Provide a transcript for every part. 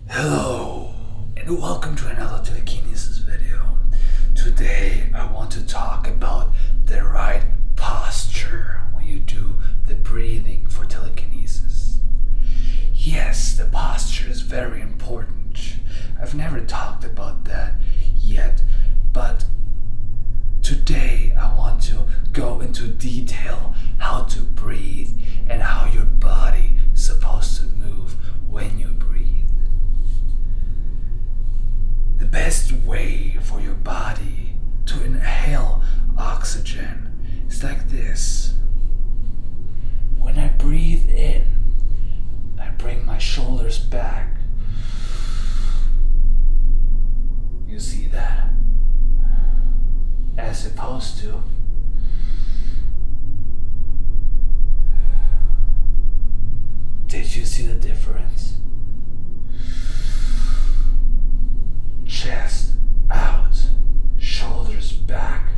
Hello, and welcome to another Telekinesis video. Today I want to talk about the right posture when you do the breathing for telekinesis. Yes, the posture is very important. I've never talked about that yet, but today I want to go into detail how to breathe and how your body is supposed to move when you breathe. The best way for your body to inhale oxygen is like this. When I breathe in, I bring my shoulders back. You see that? As opposed to did you see the difference? Chest out, shoulders back.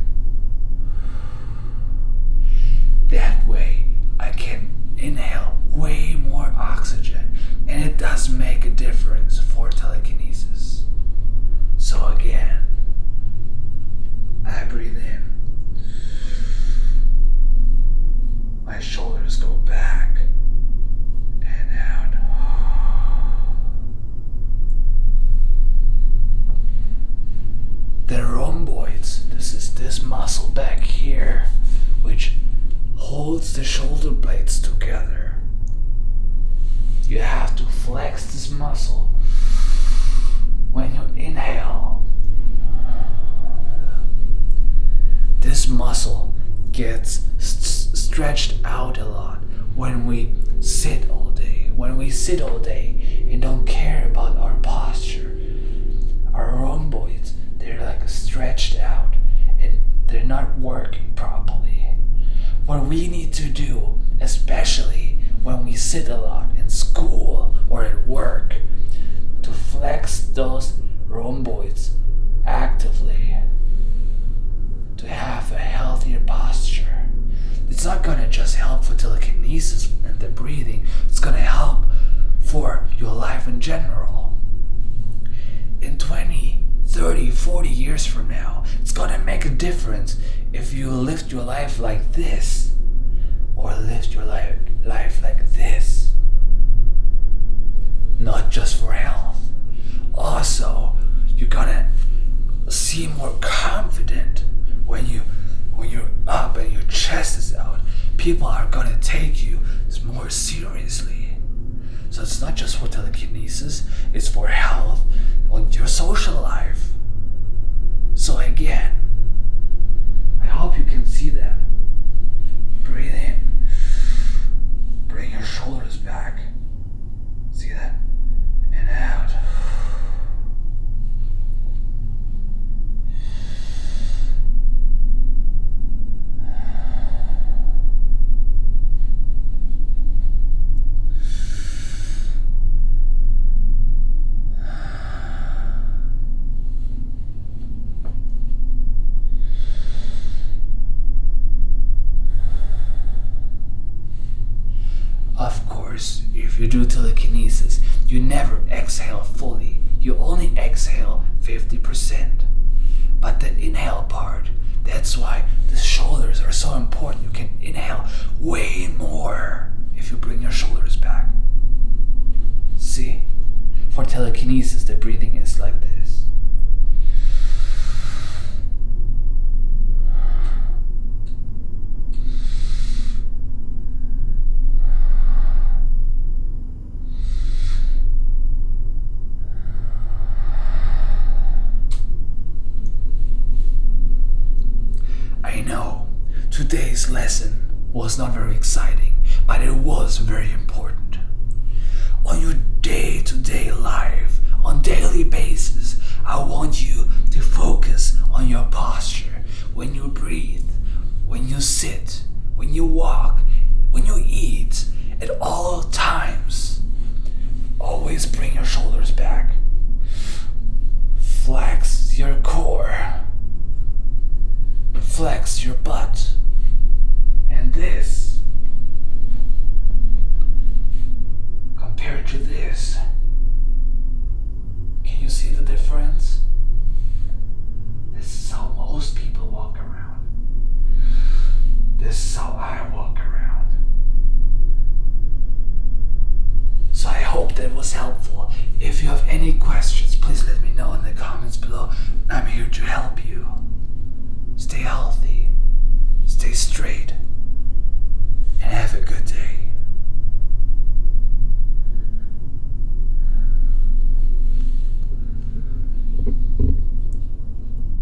That way I can inhale way more oxygen, and it does make a difference for telekinesis. So again, I breathe in, my shoulders go back and out. The rhomboids, this is this muscle back here, which holds the shoulder blades together. You have to flex this muscle when you inhale. This muscle gets stretched out a lot when we sit all day. When we sit all day and don't care about our posture, our rhomboids, they're like stretched out and they're not working properly. What we need to do, especially when we sit a lot in school or at work, to flex those rhomboids actively to have a healthier posture. It's not gonna just help for telekinesis and the breathing, it's gonna help for your life in general. In 20, 30, 40 years from now, it's gonna make a difference if you live your life like this or live your life like this. Not just for health. Also, you're gonna seem more confident when you're up and your chest is out. People are gonna take you more seriously. So it's not just for telekinesis, it's for health on your social life. So again, I hope you can see that. Breathe in, bring your shoulders back. See that? And out. Of course, if you do telekinesis, you never exhale fully. You only exhale 50%. But the inhale part, that's why the shoulders are so important. You can inhale way more if you bring your shoulders back. See? For telekinesis, the breathing is like this. I know today's lesson was not very exciting, but it was very important. On your day-to-day life, on daily basis, I want you to focus on your posture when you breathe, when you sit, when you walk, when you eat, at all times. Always bring your shoulders back. Flex your core. Flex your butt. And this compared to this any questions, please let me know in the comments below. I'm here to help you.